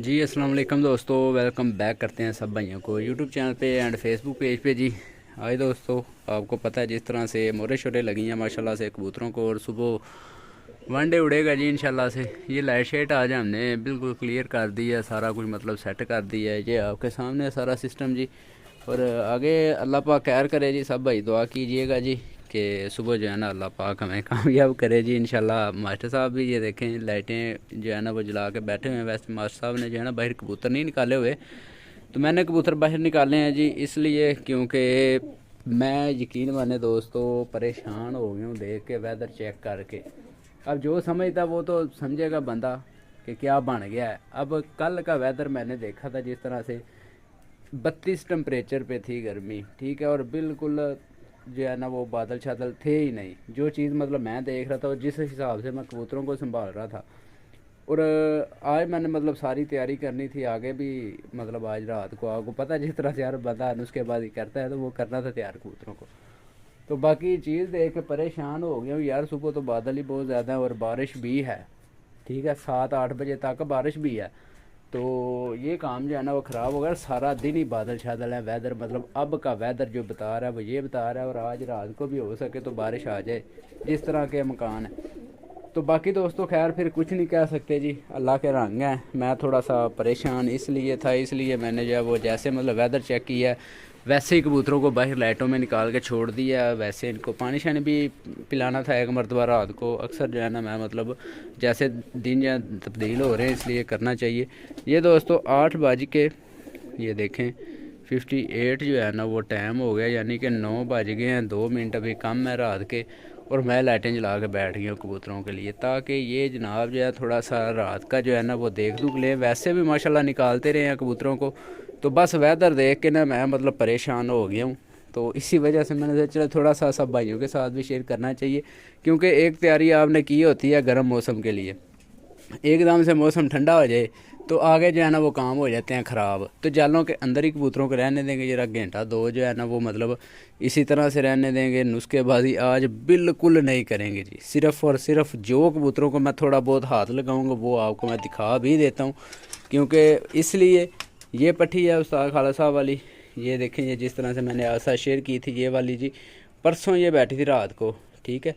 जी अस्सलाम वालेकुम दोस्तों, वेलकम बैक करते हैं सब भाइयों को यूट्यूब चैनल पे एंड फेसबुक पेज पे। जी आज दोस्तों, आपको पता है जिस तरह से मोरे शोरे लगी हैं माशाल्लाह से कबूतरों को, और सुबह वनडे उड़ेगा जी इंशाल्लाह से। ये लाइट शेट आज हमने बिल्कुल क्लियर कर दी है, सारा कुछ मतलब सेट कर दिया है। ये आपके सामने है सारा सिस्टम जी। और आगे अल्लाह पाक खैर करे जी, सब भाई दुआ कीजिएगा जी कि सुबह जो है ना अल्लाह पाक हमें कामयाब करे जी इंशाल्लाह। मास्टर साहब भी ये देखें लाइटें जो है ना वो जला के बैठे हुए हैं। वैसे मास्टर साहब ने जो है ना बाहर कबूतर नहीं निकाले हुए, तो मैंने कबूतर बाहर निकाले हैं जी, इसलिए क्योंकि मैं यकीन माने दोस्तों परेशान हो गया हूँ देख के वेदर चेक करके। अब जो समझता वो तो समझेगा बंदा कि क्या बन गया है। अब कल का वेदर मैंने देखा था जिस तरह से 32 टेम्परेचर पे थी गर्मी, ठीक है, और बिल्कुल जो है ना वो बादल शादल थे ही नहीं। जो चीज़ मतलब मैं देख रहा था और जिस हिसाब से मैं कबूतरों को संभाल रहा था, और आज मैंने मतलब सारी तैयारी करनी थी आगे भी, मतलब आज रात को आपको पता है जिस तरह से यार बंदा नुस्खेबाजी करता है तो वो करना था तैयार कबूतरों को। तो बाकी चीज़ देख के परेशान हो गया हूँ यार। सुबह तो बादल ही बहुत ज़्यादा है और बारिश भी है, ठीक है, 7-8 बजे तक बारिश भी है। तो ये काम जो है ना वो ख़राब हो गया। सारा दिन ही बादल शादल है, वेदर मतलब अब का वेदर जो बता रहा है वो ये बता रहा है, और आज रात को भी हो सके तो बारिश आ जाए जिस तरह के मकान है। तो बाकी दोस्तों खैर फिर कुछ नहीं कह सकते जी, अल्लाह के रंग हैं। मैं थोड़ा सा परेशान इसलिए था, इसलिए मैंने जो है वो जैसे मतलब वेदर चेक किया वैसे ही कबूतरों को बाहर लाइटों में निकाल के छोड़ दिया। वैसे इनको पानी शानी भी पिलाना था एक मरतबा रात को। अक्सर जो है ना मैं मतलब जैसे दिन या तब्दील हो रहे हैं इसलिए करना चाहिए। ये दोस्तों 8 बज के ये देखें 58 जो है ना वो टाइम हो गया, यानी कि 9 बज गए हैं, 2 मिनट अभी कम है रात के। और मैं लाइटें जला के बैठ गई हूँ कबूतरों के लिए, ताकि ये जनाब जो है थोड़ा सा रात का जो है ना वो देख दुख लें। वैसे भी माशाल्लाह निकालते रहे हैं कबूतरों को, तो बस वेदर देख के ना मैं मतलब परेशान हो गया हूँ। तो इसी वजह से मैंने सोचा थोड़ा सा सब भाइयों के साथ भी शेयर करना चाहिए, क्योंकि एक तैयारी आपने की होती है गर्म मौसम के लिए, एकदम से मौसम ठंडा हो जाए तो आगे जो है ना वो काम हो जाते हैं ख़राब। तो जालों के अंदर ही कबूतरों को रहने देंगे जरा घंटा दो जो है ना वो मतलब इसी तरह से रहने देंगे। नुस्खेबाजी आज बिल्कुल नहीं करेंगे जी। सिर्फ़ और सिर्फ जो कबूतरों को मैं थोड़ा बहुत हाथ लगाऊंगा वो आपको मैं दिखा भी देता हूँ, क्योंकि इसलिए ये पट्टी है उस्ताद खाला साहब वाली। ये देखें, ये जिस तरह से मैंने आशा शेयर की थी ये वाली जी, परसों ये बैठी थी रात को, ठीक है।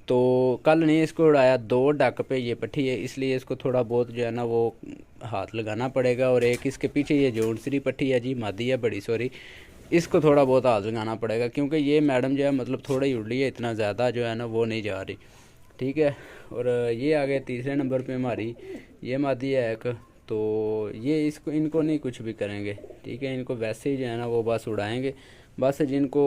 तो कल नहीं इसको उड़ाया, 2 डक पे ये पट्टी है, इसलिए इसको थोड़ा बहुत जो है ना वो हाथ लगाना पड़ेगा। और एक इसके पीछे ये जो दूसरी पट्टी है जी, मादी है बड़ी, सॉरी, इसको थोड़ा बहुत हाथ लगाना पड़ेगा, क्योंकि ये मैडम जो है मतलब थोड़ा ही उड़ रही है, इतना ज़्यादा जो है ना वो नहीं जा रही, ठीक है। और ये आ गए तीसरे नंबर पे हमारी ये मादी है एक। तो ये इसको इनको नहीं कुछ भी करेंगे, ठीक है, इनको वैसे ही जो है ना वो बस उड़ाएंगे। बस जिनको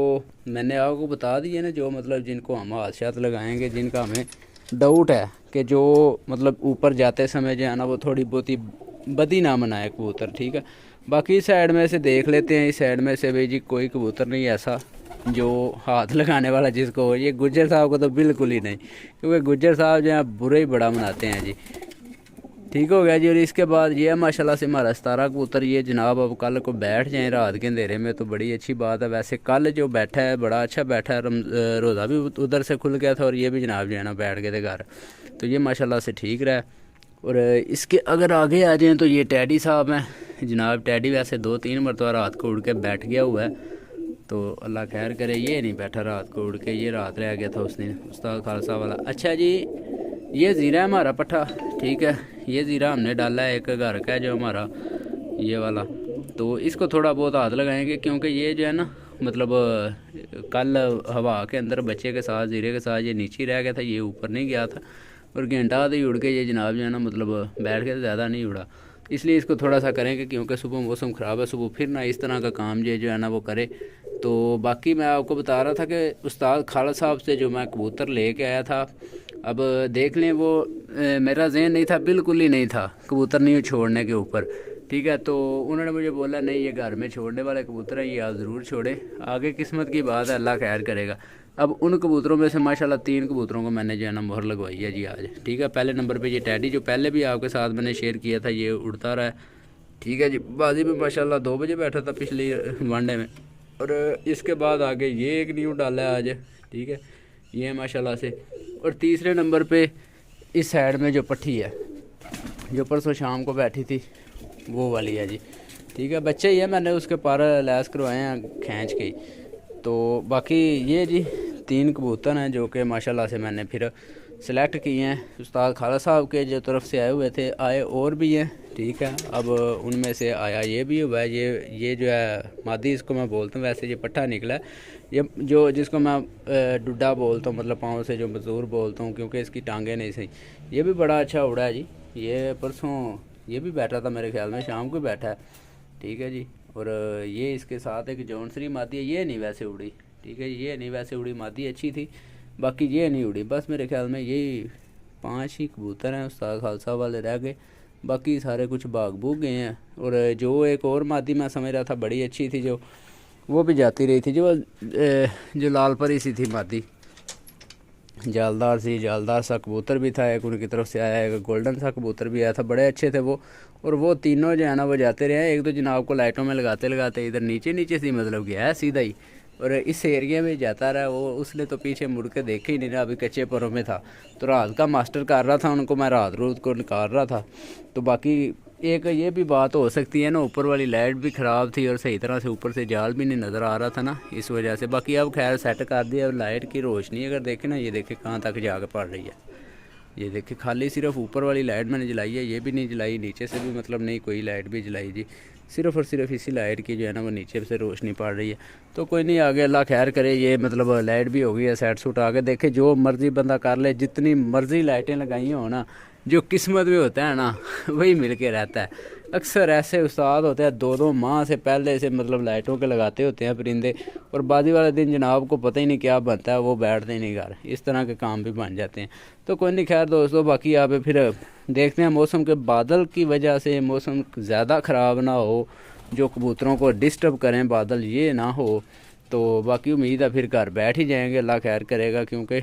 मैंने आपको बता दिया ना, जो मतलब जिनको हम हाथ शात लगाएंगे, जिनका हमें डाउट है कि जो मतलब ऊपर जाते समय जो है ना वो थोड़ी बहुत ही बदी ना मनाए कबूतर, ठीक है। बाकी इस साइड में से देख लेते हैं, इस साइड में से भाई जी कोई कबूतर नहीं ऐसा जो हाथ लगाने वाला जिसको। ये गुज्जर साहब को तो बिल्कुल ही नहीं, क्योंकि गुज्जर साहब जो है बुरे ही बड़ा मनाते हैं जी। ठीक हो गया जी। और इसके बाद ये माशाल्लाह से हमारा 17 कबूतर ये जनाब अब कल को बैठ जाएँ रात के अंधेरे में तो बड़ी अच्छी बात है। वैसे कल जो बैठा है बड़ा अच्छा बैठा है, रोज़ा भी उधर से खुल गया था और ये भी जनाब जो है ना बैठ गए थे घर, तो ये माशाल्लाह से ठीक रहा। और इसके अगर आगे आ जाएँ तो ये टैडी साहब हैं जनाब। टैडी वैसे 2-3 मरतबा रात को उड़ के बैठ गया हुआ है, तो अल्लाह खैर करे। ये नहीं बैठा रात को उड़ के, ये रात रह गया था उस दिन उस्ताद खालसा वाला। अच्छा जी, ये ज़ीरा है हमारा पट्ठा, ठीक है। ये ज़ीरा हमने डाला है एक घर का है जो हमारा ये वाला, तो इसको थोड़ा बहुत हाथ लगाएंगे, क्योंकि ये जो है ना मतलब कल हवा के अंदर बच्चे के साथ ज़ीरे के साथ ये नीचे रह गया था, ये ऊपर नहीं गया था। और घंटा आधे ही उड़ के ये जनाब जो है ना मतलब बैठ के ज़्यादा नहीं उड़ा, इसलिए इसको थोड़ा सा करेंगे, क्योंकि सुबह मौसम ख़राब है, सुबह फिर ना इस तरह का काम जो है ना वो करे। तो बाकी मैं आपको बता रहा था कि उस्ताद खालिद साहब से जो मैं कबूतर ले के आया था, अब देख लें वो मेरा जहन नहीं था, बिल्कुल ही नहीं था कबूतर नहीं छोड़ने के ऊपर, ठीक है। तो उन्होंने मुझे बोला नहीं ये घर में छोड़ने वाले कबूतर हैं, ये आप ज़रूर छोड़े, आगे किस्मत की बात है, अल्लाह खैर करेगा। अब उन कबूतरों में से माशाल्लाह 3 कबूतरों को मैंने जो है ना मोहर लगवाई है जी आज, ठीक है। पहले नंबर पे ये टैडी जो पहले भी आपके साथ मैंने शेयर किया था, ये उड़ता रहा है, ठीक है जी। बाजी में माशाल्लाह 2 बजे बैठा था पिछली वनडे में। और इसके बाद आगे ये एक न्यू डाला है आज, ठीक है, ये माशाल्लाह से। और तीसरे नंबर पे इस साइड में जो पट्टी है जो परसों शाम को बैठी थी, वो वाली है जी। ठीक है, बच्चे ही है, मैंने उसके पर लैस करवाए हैं खींच के। तो बाकी ये जी 3 कबूतर हैं जो कि माशाल्लाह से मैंने फिर सेलेक्ट किए हैं उस्ताद खाला साहब के जो तरफ से आए हुए थे। आए और भी हैं, ठीक है। अब उनमें से आया ये भी हुआ है, ये जो है मादी इसको मैं बोलता हूँ, वैसे ये पट्ठा निकला है। ये जो जिसको मैं डुड्डा बोलता हूँ, मतलब पाँव से जो मजदूर बोलता हूँ, क्योंकि इसकी टांगें नहीं सही। ये भी बड़ा अच्छा उड़ा है जी। ये परसों ये भी बैठा था मेरे ख्याल में, शाम को बैठा है, ठीक है जी। और ये इसके साथ एक जौनसरी मादी है, ये नहीं वैसे उड़ी, ठीक है। ये नहीं वैसे उड़ी, मादी अच्छी थी, बाकी ये नहीं उड़ी। बस मेरे ख्याल में यही 5 ही कबूतर हैं उस्ताद खालसा वाले रह गए, बाकी सारे कुछ भाग भूग गए हैं। और जो एक और मादी मैं समझ रहा था बड़ी अच्छी थी, जो वो भी जाती रही थी, जो लाल परी सी थी मादी, जालदार सा कबूतर भी था एक उनकी तरफ से आया, एक गोल्डन सा कबूतर भी आया था, बड़े अच्छे थे वो। और वो तीनों जो है ना वो जाते रहे हैं। एक तो जनाब को लाइटों में लगाते लगाते इधर नीचे से मतलब गया है सीधा ही, और इस एरिया में जाता रहा वो। उसने तो पीछे मुड़ के देखे ही नहीं रहा, अभी कच्चे परों में था। तो रात का मास्टर कर रहा था उनको, मैं रात रोज को निकाल रहा था। तो बाकी एक ये भी बात हो सकती है ना, ऊपर वाली लाइट भी ख़राब थी और सही तरह से ऊपर से जाल भी नहीं नज़र आ रहा था ना, इस वजह से। बाकी अब खैर सेट कर दिया। और लाइट की रोशनी अगर देखें ना, ये देखें कहाँ तक जाकर पड़ रही है। ये देखिए खाली सिर्फ ऊपर वाली लाइट मैंने जलाई है, ये भी नहीं जलाई, नीचे से भी मतलब नहीं कोई लाइट भी जलाई जी। सिर्फ और सिर्फ इसी लाइट की जो है ना वो नीचे से रोशनी पड़ रही है। तो कोई नहीं, आगे अल्लाह खैर करे। ये मतलब लाइट भी हो गई है सेट सूट, आगे देखे जो मर्ज़ी बंदा कर ले, जितनी मर्ज़ी लाइटें लगाई हो ना, जो किस्मत में होता है ना वही मिल के रहता है। अक्सर ऐसे उस्ताद होते हैं 2-2 माह से पहले से मतलब लाइटों के लगाते होते हैं परिंदे, और बाजी वाले दिन जनाब को पता ही नहीं क्या बनता है, वो बैठते ही नहीं घर। इस तरह के काम भी बन जाते हैं। तो कोई नहीं, खैर दोस्तों, बाकी आप फिर देखते हैं। मौसम के बादल की वजह से मौसम ज़्यादा ख़राब ना हो, जो कबूतरों को डिस्टर्ब करें बादल, ये ना हो। तो बाकी उम्मीद है फिर घर बैठ ही जाएंगे, अल्लाह खैर करेगा। क्योंकि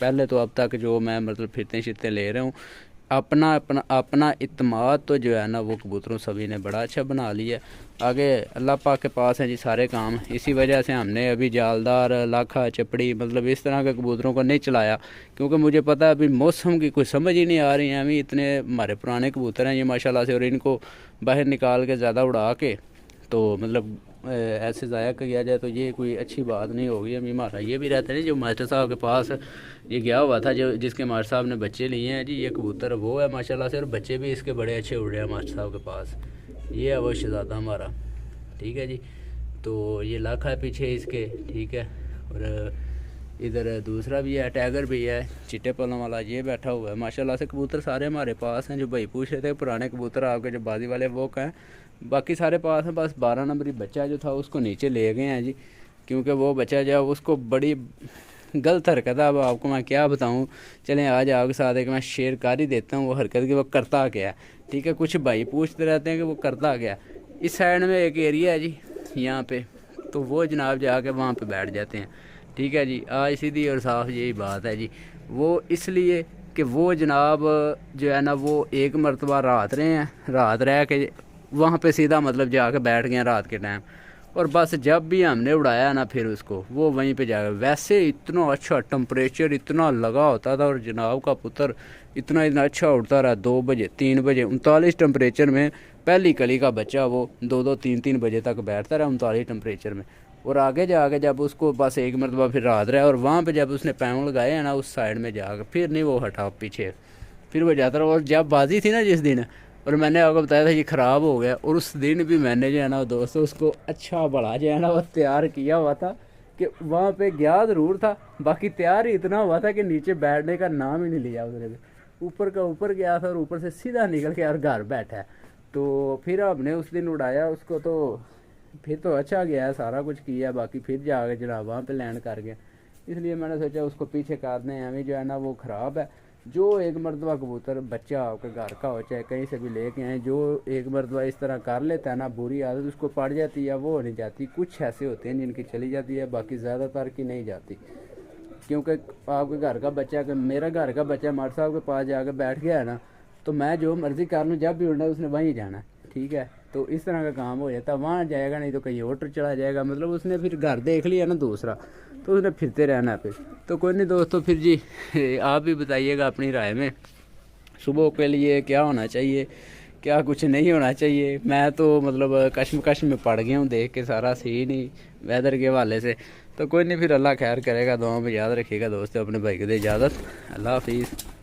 पहले तो अब तक जो मैं मतलब फिरते ले रहा हूँ, अपना इत्मीनान तो जो है ना वो कबूतरों सभी ने बड़ा अच्छा बना लिया। आगे अल्लाह पाक के पास हैं जी सारे काम। इसी वजह से हमने अभी जालदार, लाखा, चपड़ी मतलब इस तरह के कबूतरों को नहीं चलाया, क्योंकि मुझे पता है अभी मौसम की कोई समझ ही नहीं आ रही है। अभी इतने हमारे पुराने कबूतर हैं ये माशाल्लाह से, और इनको बाहर निकाल के ज़्यादा उड़ा के तो मतलब ऐसे ज़ाया किया जाए तो ये कोई अच्छी बात नहीं होगी। अभी हमारा ये भी रहता है जो मास्टर साहब के पास ये गया हुआ था, जो जिसके मास्टर साहब ने बच्चे लिए हैं जी, ये कबूतर वो है माशाल्लाह से, और बच्चे भी इसके बड़े अच्छे उड़ रहे हैं मास्टर साहब के पास। ये है वो शहज़ादा हमारा, ठीक है जी। तो ये लाखा है पीछे इसके, ठीक है। और इधर दूसरा भी है, टाइगर भी है, चिट्टे पलों वाला, ये बैठा हुआ है माशाल्लाह से। कबूतर सारे हमारे पास हैं। जो भाई पूछ रहे थे पुराने कबूतर आपके जो बाजी वाले वो कहें, बाकी सारे पास हैं। बस 12 नंबरी बच्चा जो था उसको नीचे ले गए हैं जी, क्योंकि वो बच्चा जो उसको बड़ी गलत हरकत है। अब आपको मैं क्या बताऊं, चलें आज आपके साथ एक मैं शेयर कर ही देता हूं वो हरकत कि वो करता क्या है, ठीक है। कुछ भाई पूछते रहते हैं कि वो करता क्या। इस साइड में एक एरिया है जी यहाँ पे, तो वो जनाब जाके वहाँ पे बैठ जाते हैं, ठीक है जी। आज सीधी और साफ यही बात है जी। वो इसलिए कि वो जनाब जो है ना वो एक मरतबा रात रहे हैं, रात रह के वहाँ पे सीधा मतलब जाके बैठ गए रात के टाइम, और बस जब भी हमने उड़ाया ना फिर उसको वो वहीं पे जाकर, वैसे इतना अच्छा टेम्परेचर इतना लगा होता था, और जनाब का पुत्र इतना अच्छा उड़ता रहा 2 बजे 3 बजे 39 टेम्परेचर में। पहली कली का बच्चा वो 2-2 3-3 बजे तक बैठता रहा 39 टेम्परेचर में। और आगे जाके जब उसको बस एक मरतबा फिर रात रहा, और वहाँ पे जब उसने पैरों लगाए हैं ना उस साइड में जाकर, फिर नहीं वो हटा पीछे, फिर वो जाता रहा। और जब बाजी थी ना जिस दिन, और मैंने आपको बताया था ये ख़राब हो गया, और उस दिन भी मैंने जो है ना दोस्तों उसको अच्छा बड़ा जो है ना वो तैयार किया हुआ था कि वहाँ पे गया ज़रूर था, बाकी तैयार ही इतना हुआ था कि नीचे बैठने का नाम ही नहीं लिया उसने। ऊपर का ऊपर गया था और ऊपर से सीधा निकल के और घर बैठा है। तो फिर हमने उस दिन उड़ाया उसको, तो फिर तो अच्छा गया, सारा कुछ किया, बाकी फिर जाके जनाब वहाँ पे लैंड कर गया। इसलिए मैंने सोचा उसको पीछे कर दें, हमें जो है ना वो ख़राब है। जो एक मरतबा कबूतर बच्चा आपके घर का हो चाहे कहीं से भी लेके आए, जो एक मरतबा इस तरह कर लेता है ना, बुरी आदत उसको पड़ जाती है, वो नहीं जाती। कुछ ऐसे होते हैं जिनकी चली जाती है, बाकी ज़्यादातर की नहीं जाती। क्योंकि आपके घर का बच्चा, मेरा घर का बच्चा मार साहब के पास जाकर बैठ गया है ना, तो मैं जो मर्ज़ी कर लूँ, जब भी उड़ना उसने वहीं जाना, ठीक है। तो इस तरह का काम हो जाता, वहाँ जाएगा नहीं तो कहीं और चला जाएगा, मतलब उसने फिर घर देख लिया ना दूसरा, तो उसने फिरते रहना फिर। तो कोई नहीं दोस्तों, फिर जी आप भी बताइएगा अपनी राय में सुबह के लिए क्या होना चाहिए, क्या कुछ नहीं होना चाहिए। मैं तो मतलब कश्मकश में पड़ गया हूँ देख के सारा सीन ही वेदर के हवाले से। तो कोई नहीं, फिर अल्लाह खैर करेगा। दुआ में याद रखिएगा दोस्तों, अपने भाई को दे इजाज़त। अल्लाह हाफिज़।